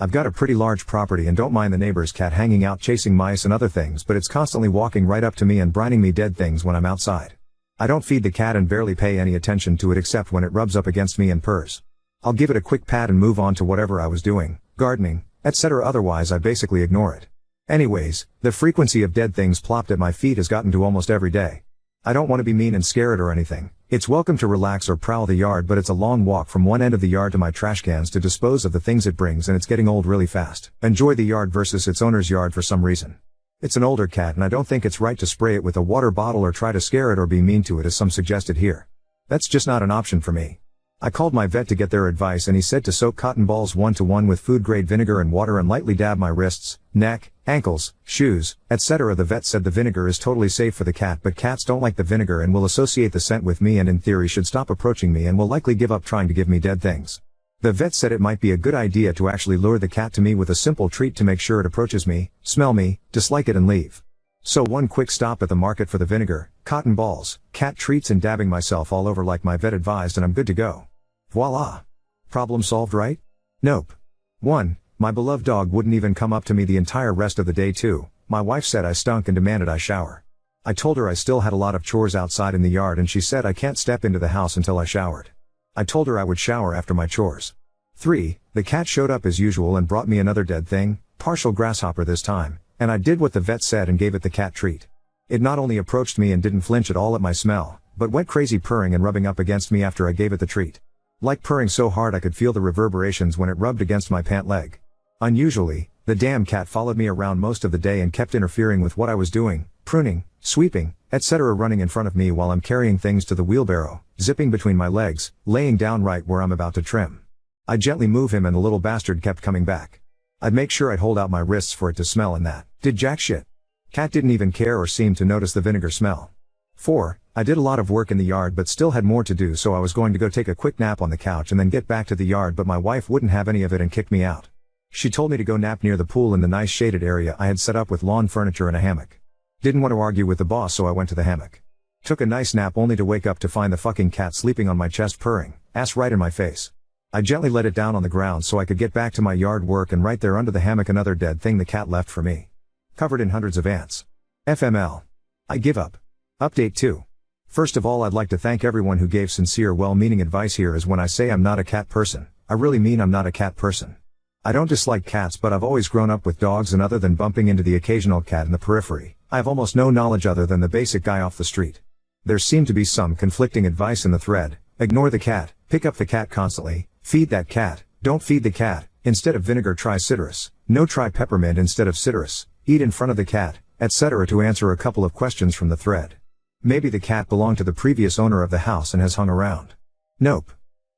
I've got a pretty large property and don't mind the neighbor's cat hanging out chasing mice and other things, but it's constantly walking right up to me and brining me dead things when I'm outside. I don't feed the cat and barely pay any attention to it except when it rubs up against me and purrs. I'll give it a quick pat and move on to whatever I was doing, gardening, etc. Otherwise I basically ignore it. Anyways, the frequency of dead things plopped at my feet has gotten to almost every day. I don't want to be mean and scare it or anything. It's welcome to relax or prowl the yard, but it's a long walk from one end of the yard to my trash cans to dispose of the things it brings, and it's getting old really fast. Enjoy the yard versus its owner's yard for some reason. It's an older cat and I don't think it's right to spray it with a water bottle or try to scare it or be mean to it as some suggested here. That's just not an option for me. I called my vet to get their advice and he said to soak cotton balls 1-to-1 with food grade vinegar and water and lightly dab my wrists, neck, ankles, shoes, etc. The vet said the vinegar is totally safe for the cat, but cats don't like the vinegar and will associate the scent with me and in theory should stop approaching me and will likely give up trying to give me dead things. The vet said it might be a good idea to actually lure the cat to me with a simple treat to make sure it approaches me, smell me, dislike it and leave. So one quick stop at the market for the vinegar, cotton balls, cat treats and dabbing myself all over like my vet advised and I'm good to go. Voila! Problem solved, right? Nope. 1. My beloved dog wouldn't even come up to me the entire rest of the day. 2. My wife said I stunk and demanded I shower. I told her I still had a lot of chores outside in the yard and she said I can't step into the house until I showered. I told her I would shower after my chores. 3. The cat showed up as usual and brought me another dead thing, partial grasshopper this time, and I did what the vet said and gave it the cat treat. It not only approached me and didn't flinch at all at my smell, but went crazy purring and rubbing up against me after I gave it the treat. Like purring so hard I could feel the reverberations when it rubbed against my pant leg. Unusually, the damn cat followed me around most of the day and kept interfering with what I was doing, pruning, sweeping, etc. running in front of me while I'm carrying things to the wheelbarrow, zipping between my legs, laying down right where I'm about to trim. I'd gently move him and the little bastard kept coming back. I'd make sure I'd hold out my wrists for it to smell and that did jack shit. Cat didn't even care or seem to notice the vinegar smell. 4. I did a lot of work in the yard but still had more to do, so I was going to go take a quick nap on the couch and then get back to the yard, but my wife wouldn't have any of it and kicked me out. She told me to go nap near the pool in the nice shaded area I had set up with lawn furniture and a hammock. Didn't want to argue with the boss, so I went to the hammock. Took a nice nap only to wake up to find the fucking cat sleeping on my chest purring, ass right in my face. I gently let it down on the ground so I could get back to my yard work, and right there under the hammock another dead thing the cat left for me. Covered in hundreds of ants. FML. I give up. Update 2. First of all, I'd like to thank everyone who gave sincere, well-meaning advice here, as when I say I'm not a cat person, I really mean I'm not a cat person. I don't dislike cats, but I've always grown up with dogs, and other than bumping into the occasional cat in the periphery, I have almost no knowledge other than the basic guy off the street. There seemed to be some conflicting advice in the thread. Ignore the cat, pick up the cat constantly, feed that cat, don't feed the cat, instead of vinegar try citrus, no try peppermint instead of citrus, eat in front of the cat, etc. to answer a couple of questions from the thread. Maybe the cat belonged to the previous owner of the house and has hung around. Nope.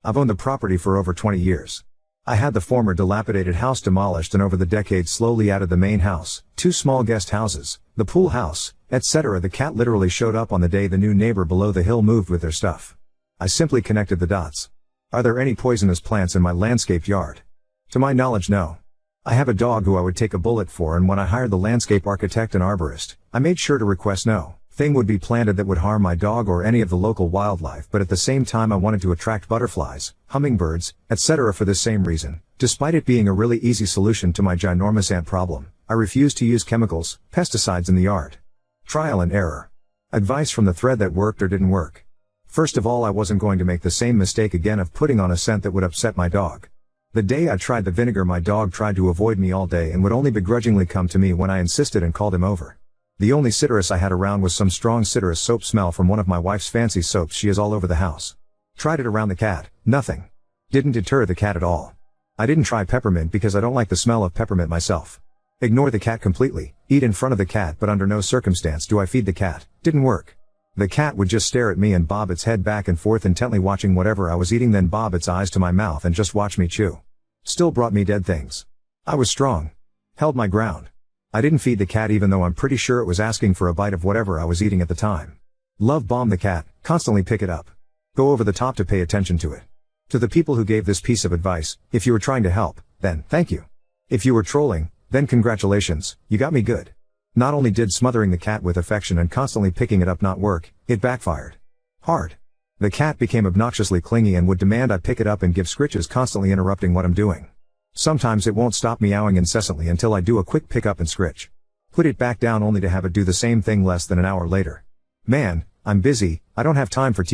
I've owned the property for over 20 years. I had the former dilapidated house demolished and over the decades slowly added the main house, 2 small guest houses, the pool house, etc. The cat literally showed up on the day the new neighbor below the hill moved with their stuff. I simply connected the dots. Are there any poisonous plants in my landscape yard? To my knowledge, no. I have a dog who I would take a bullet for, and when I hired the landscape architect and arborist, I made sure to request no thing would be planted that would harm my dog or any of the local wildlife, but at the same time I wanted to attract butterflies, hummingbirds, etc. For this same reason, despite it being a really easy solution to my ginormous ant problem, I refused to use chemicals, pesticides in the yard. Trial and error. Advice from the thread that worked or didn't work. First of all, I wasn't going to make the same mistake again of putting on a scent that would upset my dog. The day I tried the vinegar, my dog tried to avoid me all day and would only begrudgingly come to me when I insisted and called him over. The only citrus I had around was some strong citrus soap smell from one of my wife's fancy soaps she has all over the house. Tried it around the cat, nothing. Didn't deter the cat at all. I didn't try peppermint because I don't like the smell of peppermint myself. Ignore the cat completely, eat in front of the cat, but under no circumstance do I feed the cat. Didn't work. The cat would just stare at me and bob its head back and forth intently watching whatever I was eating, then bob its eyes to my mouth and just watch me chew. Still brought me dead things. I was strong. Held my ground. I didn't feed the cat even though I'm pretty sure it was asking for a bite of whatever I was eating at the time. Love bomb the cat, constantly pick it up. Go over the top to pay attention to it. To the people who gave this piece of advice, if you were trying to help, then thank you. If you were trolling, then congratulations, you got me good. Not only did smothering the cat with affection and constantly picking it up not work, it backfired. Hard. The cat became obnoxiously clingy and would demand I pick it up and give scritches, constantly interrupting what I'm doing. Sometimes it won't stop meowing incessantly until I do a quick pick up and scritch. Put it back down only to have it do the same thing less than an hour later. Man, I'm busy, I don't have time for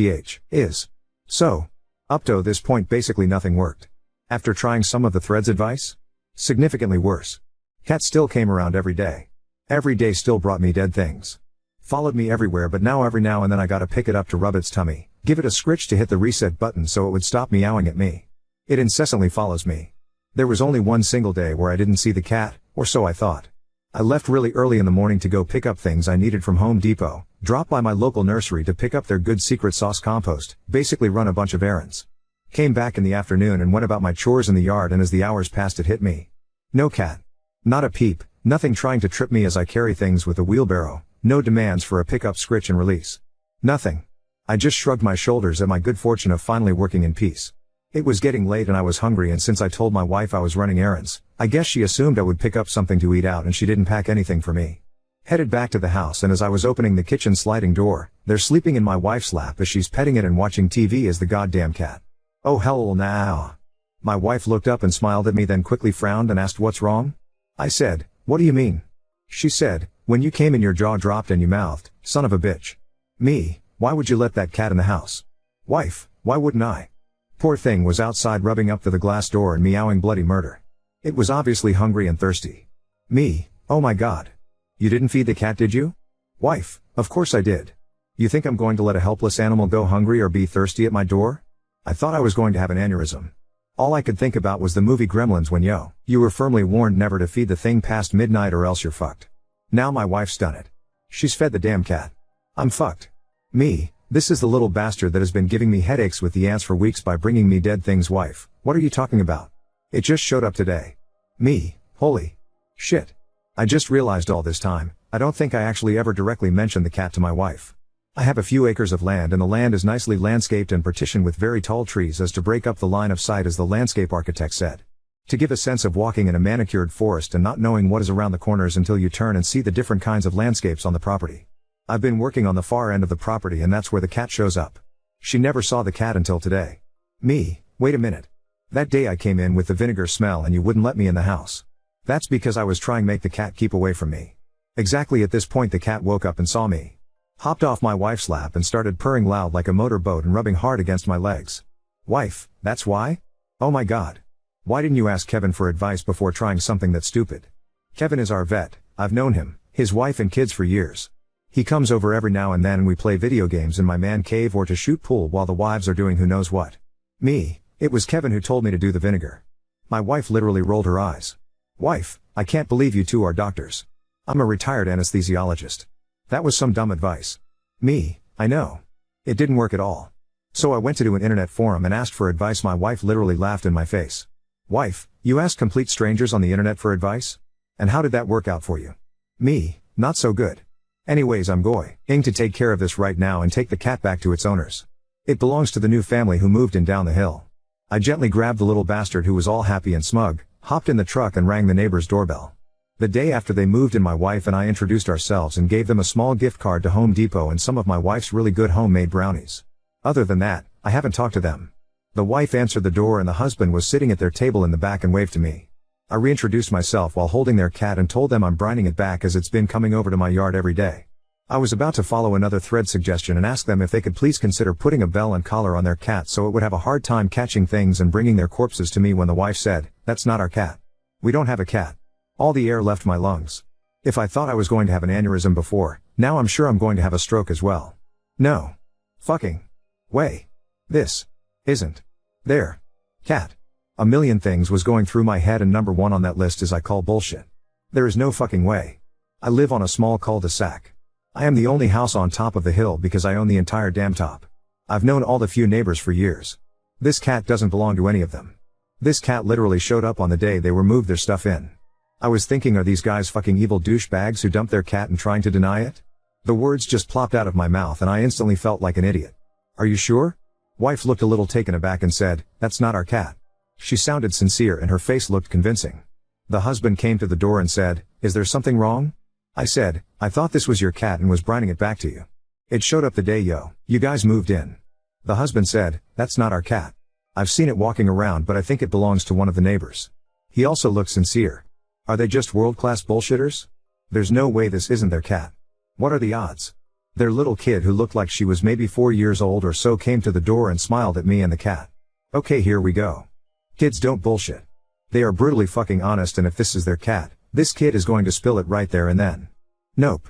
is. So. Up to this point basically nothing worked. After trying some of the thread's advice? Significantly worse. Cat still came around every day. Every day still brought me dead things. Followed me everywhere, but now every now and then I gotta pick it up to rub its tummy, give it a scritch to hit the reset button so it would stop meowing at me. It incessantly follows me. There was only one single day where I didn't see the cat, or so I thought. I left really early in the morning to go pick up things I needed from Home Depot, drop by my local nursery to pick up their good secret sauce compost, basically run a bunch of errands. Came back in the afternoon and went about my chores in the yard, and as the hours passed it hit me. No cat. Not a peep, nothing trying to trip me as I carry things with a wheelbarrow, no demands for a pickup, scritch and release. Nothing. I just shrugged my shoulders at my good fortune of finally working in peace. It was getting late and I was hungry, and since I told my wife I was running errands, I guess she assumed I would pick up something to eat out, and she didn't pack anything for me. Headed back to the house, and as I was opening the kitchen sliding door, they're sleeping in my wife's lap as she's petting it and watching TV as the goddamn cat. Oh hell now. My wife looked up and smiled at me, then quickly frowned and asked what's wrong? I said, what do you mean? She said, when you came in your jaw dropped and you mouthed, son of a bitch. Me, why would you let that cat in the house? Wife, why wouldn't I? Poor thing was outside rubbing up to the glass door and meowing bloody murder. It was obviously hungry and thirsty. Me, oh my god. You didn't feed the cat, did you? Wife, of course I did. You think I'm going to let a helpless animal go hungry or be thirsty at my door? I thought I was going to have an aneurysm. All I could think about was the movie Gremlins when you were firmly warned never to feed the thing past midnight or else you're fucked. Now my wife's done it. She's fed the damn cat. I'm fucked. Me, this is the little bastard that has been giving me headaches with the ants for weeks by bringing me dead things. Wife, what are you talking about? It just showed up today. Me, holy shit. I just realized all this time, I don't think I actually ever directly mentioned the cat to my wife. I have a few acres of land, and the land is nicely landscaped and partitioned with very tall trees as to break up the line of sight, as the landscape architect said. To give a sense of walking in a manicured forest and not knowing what is around the corners until you turn and see the different kinds of landscapes on the property. I've been working on the far end of the property, and that's where the cat shows up. She never saw the cat until today. Me, wait a minute. That day I came in with the vinegar smell and you wouldn't let me in the house. That's because I was trying to make the cat keep away from me. Exactly at this point the cat woke up and saw me. Hopped off my wife's lap and started purring loud like a motorboat and rubbing hard against my legs. Wife, that's why? Oh my god. Why didn't you ask Kevin for advice before trying something that stupid? Kevin is our vet, I've known him, his wife and kids for years. He comes over every now and then and we play video games in my man cave or to shoot pool while the wives are doing who knows what. Me, it was Kevin who told me to do the vinegar. My wife literally rolled her eyes. Wife, I can't believe you two are doctors. I'm a retired anesthesiologist. That was some dumb advice. Me, I know. It didn't work at all. So I went to an internet forum and asked for advice. My wife literally laughed in my face. Wife, you asked complete strangers on the internet for advice? And how did that work out for you? Me, not so good. Anyways, I'm going to take care of this right now and take the cat back to its owners. It belongs to the new family who moved in down the hill. I gently grabbed the little bastard who was all happy and smug, hopped in the truck and rang the neighbor's doorbell. The day after they moved in, my wife and I introduced ourselves and gave them a small gift card to Home Depot and some of my wife's really good homemade brownies. Other than that, I haven't talked to them. The wife answered the door and the husband was sitting at their table in the back and waved to me. I reintroduced myself while holding their cat and told them I'm brining it back as it's been coming over to my yard every day. I was about to follow another thread suggestion and ask them if they could please consider putting a bell and collar on their cat so it would have a hard time catching things and bringing their corpses to me, when the wife said, "That's not our cat. We don't have a cat." All the air left my lungs. If I thought I was going to have an aneurysm before, now I'm sure I'm going to have a stroke as well. No. Fucking way. This isn't their cat. A million things was going through my head, and number one on that list is I call bullshit. There is no fucking way. I live on a small cul-de-sac. I am the only house on top of the hill because I own the entire damn top. I've known all the few neighbors for years. This cat doesn't belong to any of them. This cat literally showed up on the day they were moved their stuff in. I was thinking, are these guys fucking evil douchebags who dumped their cat and trying to deny it? The words just plopped out of my mouth and I instantly felt like an idiot. Are you sure? Wife looked a little taken aback and said, "That's not our cat." She sounded sincere and her face looked convincing. The husband came to the door and said, "Is there something wrong?" I said, "I thought this was your cat and was brining it back to you. It showed up the day you guys moved in." The husband said, "That's not our cat. I've seen it walking around, but I think it belongs to one of the neighbors." He also looked sincere. Are they just world-class bullshitters? There's no way this isn't their cat. What are the odds? Their little kid, who looked like she was maybe 4 years old or so, came to the door and smiled at me and the cat. Okay, here we go. Kids don't bullshit. They are brutally fucking honest, and if this is their cat, this kid is going to spill it right there and then. Nope.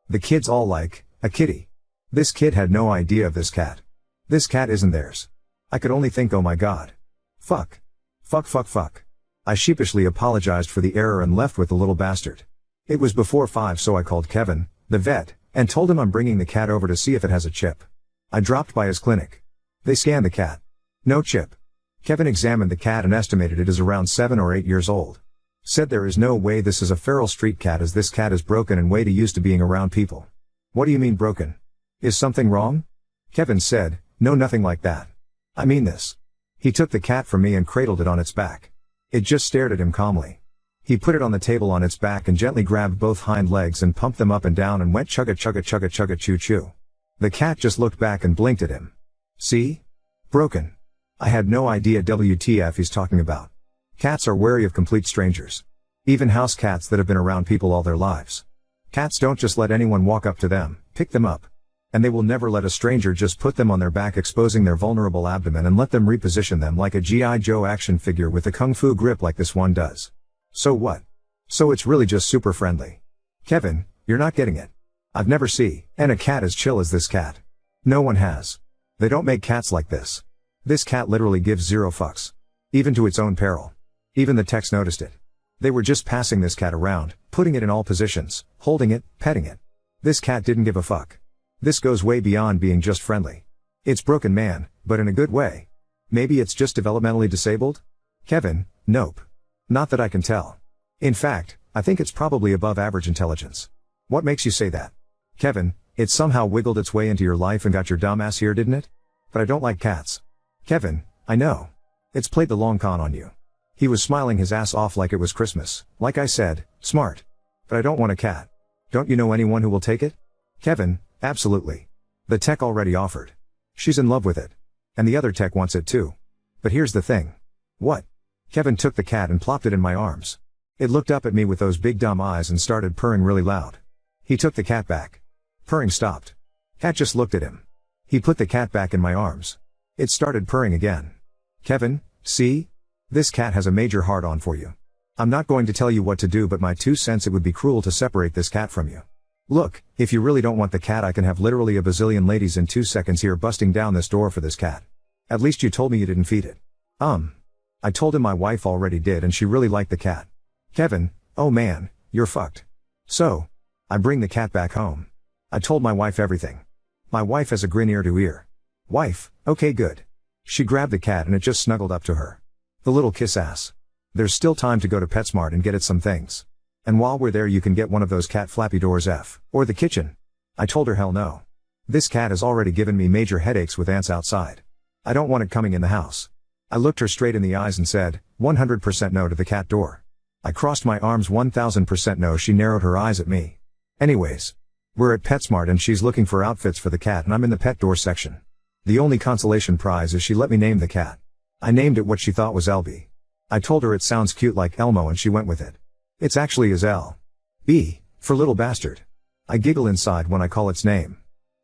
The kids all like, a kitty. This kid had no idea of this cat. This cat isn't theirs. I could only think, oh my god. Fuck. Fuck. I sheepishly apologized for the error and left with the little bastard. It was before 5, so I called Kevin, the vet, and told him I'm bringing the cat over to see if it has a chip. I dropped by his clinic. They scanned the cat. No chip. Kevin examined the cat and estimated it is around 7 or 8 years old. Said there is no way this is a feral street cat, as this cat is broken and way too used to being around people. What do you mean broken? Is something wrong? Kevin said, no, nothing like that. I mean this. He took the cat from me and cradled it on its back. It just stared at him calmly. He put it on the table on its back and gently grabbed both hind legs and pumped them up and down and went chugga chugga chugga chugga choo choo. The cat just looked back and blinked at him. See? Broken. I had no idea WTF he's talking about. Cats are wary of complete strangers. Even house cats that have been around people all their lives. Cats don't just let anyone walk up to them, pick them up. And they will never let a stranger just put them on their back, exposing their vulnerable abdomen, and let them reposition them like a G.I. Joe action figure with a kung fu grip like this one does. So what? So it's really just super friendly. Kevin, you're not getting it. I've never seen a cat as chill as this cat. No one has. They don't make cats like this. This cat literally gives zero fucks. Even to its own peril. Even the techs noticed it. They were just passing this cat around, putting it in all positions, holding it, petting it. This cat didn't give a fuck. This goes way beyond being just friendly. It's broken, man, but in a good way. Maybe it's just developmentally disabled? Kevin, nope. Not that I can tell. In fact, I think it's probably above average intelligence. What makes you say that? Kevin, it somehow wiggled its way into your life and got your dumb ass here, didn't it? But I don't like cats. Kevin, I know. It's played the long con on you. He was smiling his ass off like it was Christmas. Like I said, smart. But I don't want a cat. Don't you know anyone who will take it? Kevin, absolutely. The tech already offered. She's in love with it. And the other tech wants it too. But here's the thing. What? Kevin took the cat and plopped it in my arms. It looked up at me with those big dumb eyes and started purring really loud. He took the cat back. Purring stopped. Cat just looked at him. He put the cat back in my arms. It started purring again. Kevin, see? This cat has a major hard-on for you. I'm not going to tell you what to do, but my 2 cents, it would be cruel to separate this cat from you. Look, if you really don't want the cat, I can have literally a bazillion ladies in 2 seconds here busting down this door for this cat. At least you told me you didn't feed it. I told him my wife already did and she really liked the cat. Kevin, oh man, you're fucked. So, I bring the cat back home. I told my wife everything. My wife has a grin ear to ear. Wife, okay good. She grabbed the cat and it just snuggled up to her. The little kiss ass. There's still time to go to PetSmart and get it some things. And while we're there you can get one of those cat flappy doors or the kitchen. I told her hell no. This cat has already given me major headaches with ants outside. I don't want it coming in the house. I looked her straight in the eyes and said, 100% no to the cat door. I crossed my arms, 1000% no. She narrowed her eyes at me. Anyways. We're at PetSmart and she's looking for outfits for the cat and I'm in the pet door section. The only consolation prize is she let me name the cat. I named it what she thought was Elby. I told her it sounds cute like Elmo and she went with it. It's actually is L.B. for little bastard. I giggle inside when I call its name.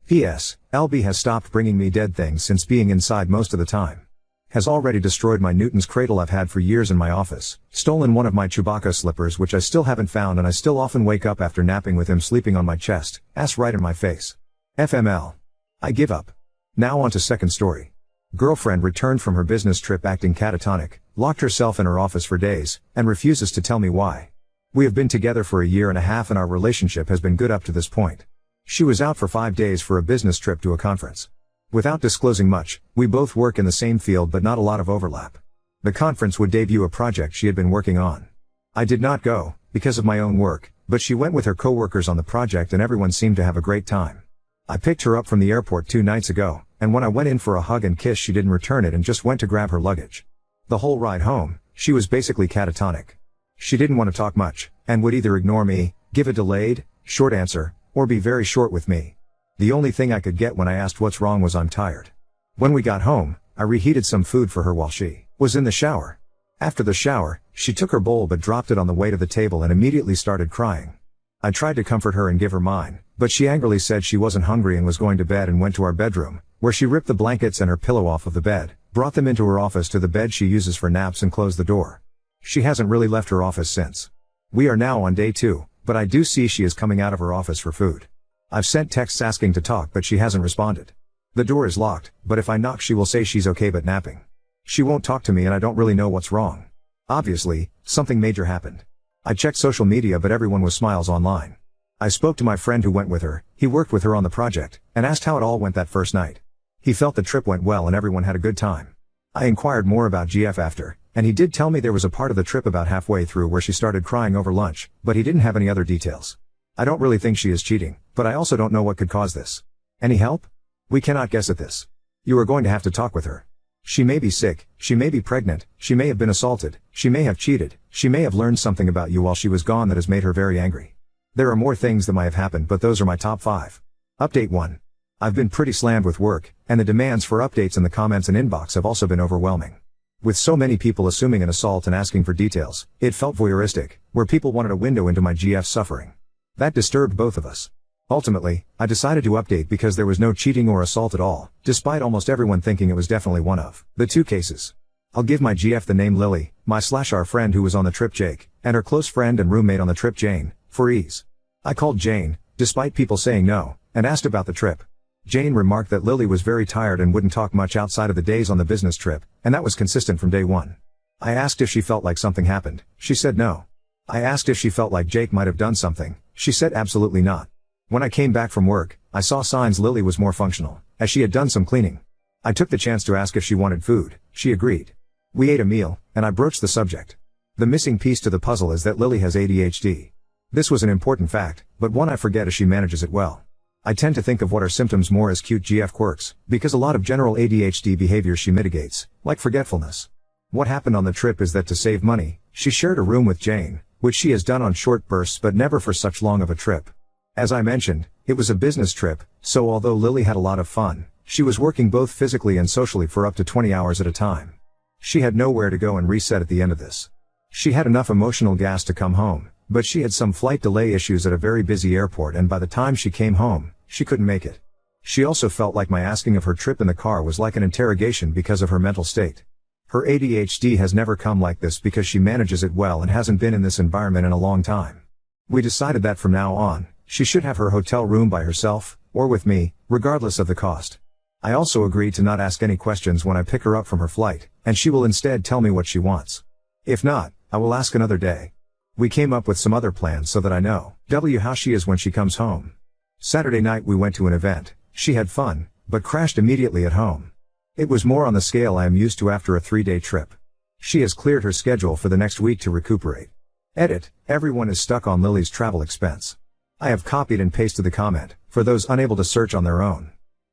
P.S. Elby has stopped bringing me dead things since being inside most of the time. Has already destroyed my Newton's cradle I've had for years in my office, stolen one of my Chewbacca slippers which I still haven't found, and I still often wake up after napping with him sleeping on my chest, ass right in my face. FML. I give up. Now on to second story. Girlfriend returned from her business trip acting catatonic, locked herself in her office for days, and refuses to tell me why. We have been together for a year and a half and our relationship has been good up to this point. She was out for 5 days for a business trip to a conference. Without disclosing much, we both work in the same field but not a lot of overlap. The conference would debut a project she had been working on. I did not go, because of my own work, but she went with her coworkers on the project and everyone seemed to have a great time. I picked her up from the airport 2 nights ago, and when I went in for a hug and kiss she didn't return it and just went to grab her luggage. The whole ride home, she was basically catatonic. She didn't want to talk much, and would either ignore me, give a delayed, short answer, or be very short with me. The only thing I could get when I asked what's wrong was I'm tired. When we got home, I reheated some food for her while she was in the shower. After the shower, she took her bowl but dropped it on the way to the table and immediately started crying. I tried to comfort her and give her mine, but she angrily said she wasn't hungry and was going to bed and went to our bedroom, where she ripped the blankets and her pillow off of the bed, brought them into her office to the bed she uses for naps and closed the door. She hasn't really left her office since. We are now on day 2, but I do see she is coming out of her office for food. I've sent texts asking to talk but she hasn't responded. The door is locked, but if I knock she will say she's okay but napping. She won't talk to me and I don't really know what's wrong. Obviously, something major happened. I checked social media but everyone was smiles online. I spoke to my friend who went with her, he worked with her on the project, and asked how it all went that first night. He felt the trip went well and everyone had a good time. I inquired more about GF after, and he did tell me there was a part of the trip about halfway through where she started crying over lunch, but he didn't have any other details. I don't really think she is cheating, but I also don't know what could cause this. Any help? We cannot guess at this. You are going to have to talk with her. She may be sick, she may be pregnant, she may have been assaulted, she may have cheated, she may have learned something about you while she was gone that has made her very angry. There are more things that might have happened but those are my top 5. Update 1. I've been pretty slammed with work, and the demands for updates in the comments and inbox have also been overwhelming. With so many people assuming an assault and asking for details, it felt voyeuristic, where people wanted a window into my GF suffering. That disturbed both of us. Ultimately, I decided to update because there was no cheating or assault at all, despite almost everyone thinking it was definitely one of the 2 cases. I'll give my GF the name Lily, our friend who was on the trip Jake, and her close friend and roommate on the trip Jane, for ease. I called Jane, despite people saying no, and asked about the trip. Jane remarked that Lily was very tired and wouldn't talk much outside of the days on the business trip, and that was consistent from day 1. I asked if she felt like something happened, she said no. I asked if she felt like Jake might have done something, she said absolutely not. When I came back from work, I saw signs Lily was more functional, as she had done some cleaning. I took the chance to ask if she wanted food, she agreed. We ate a meal, and I broached the subject. The missing piece to the puzzle is that Lily has ADHD. This was an important fact, but one I forget as she manages it well. I tend to think of what are symptoms more as cute GF quirks, because a lot of general ADHD behaviors she mitigates, like forgetfulness. What happened on the trip is that to save money, she shared a room with Jane, which she has done on short bursts but never for such long of a trip. As I mentioned, it was a business trip, so although Lily had a lot of fun, she was working both physically and socially for up to 20 hours at a time. She had nowhere to go and reset at the end of this. She had enough emotional gas to come home, but she had some flight delay issues at a very busy airport and by the time she came home, she couldn't make it. She also felt like my asking of her trip in the car was like an interrogation because of her mental state. Her ADHD has never come like this because she manages it well and hasn't been in this environment in a long time. We decided that from now on, she should have her hotel room by herself, or with me, regardless of the cost. I also agreed to not ask any questions when I pick her up from her flight, and she will instead tell me what she wants. If not, I will ask another day. We came up with some other plans so that I know how she is when she comes home. Saturday night we went to an event, she had fun, but crashed immediately at home. It was more on the scale I am used to after a 3-day trip. She has cleared her schedule for the next week to recuperate. Edit, everyone is stuck on Lily's travel expense. I have copied and pasted the comment, for those unable to search on their own.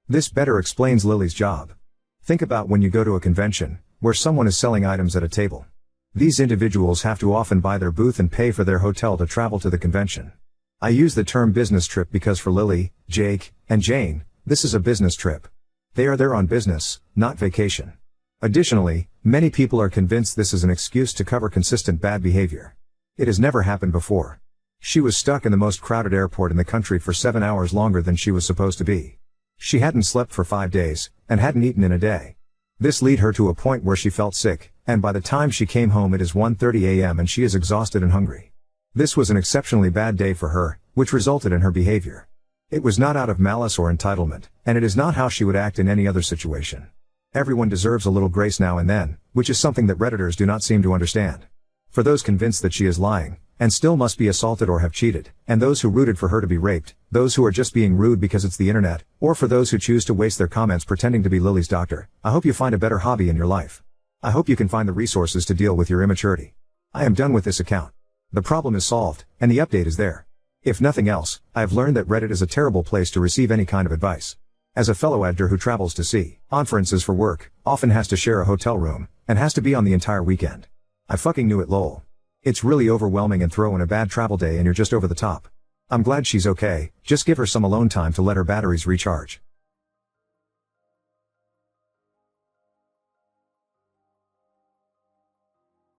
This better explains Lily's job. Think about when you go to a convention, where someone is selling items at a table. These individuals have to often buy their booth and pay for their hotel to travel to the convention. I use the term business trip because for Lily, Jake, and Jane, this is a business trip. They are there on business, not vacation. Additionally, many people are convinced this is an excuse to cover consistent bad behavior. It has never happened before. She was stuck in the most crowded airport in the country for 7 hours longer than she was supposed to be. She hadn't slept for 5 days, and hadn't eaten in a day. This led her to a point where she felt sick, and by the time she came home it is 1:30 a.m. and she is exhausted and hungry. This was an exceptionally bad day for her, which resulted in her behavior. It was not out of malice or entitlement, and it is not how she would act in any other situation. Everyone deserves a little grace now and then, which is something that Redditors do not seem to understand. For those convinced that she is lying, and still must be assaulted or have cheated, and those who rooted for her to be raped, those who are just being rude because it's the internet, or for those who choose to waste their comments pretending to be Lily's doctor, I hope you find a better hobby in your life. I hope you can find the resources to deal with your immaturity. I am done with this account. The problem is solved, and the update is there. If nothing else, I have learned that Reddit is a terrible place to receive any kind of advice. As a fellow editor who travels to see conferences for work, often has to share a hotel room, and has to be on the entire weekend. I fucking knew it lol. It's really overwhelming and throw in a bad travel day and you're just over the top. I'm glad she's okay, just give her some alone time to let her batteries recharge.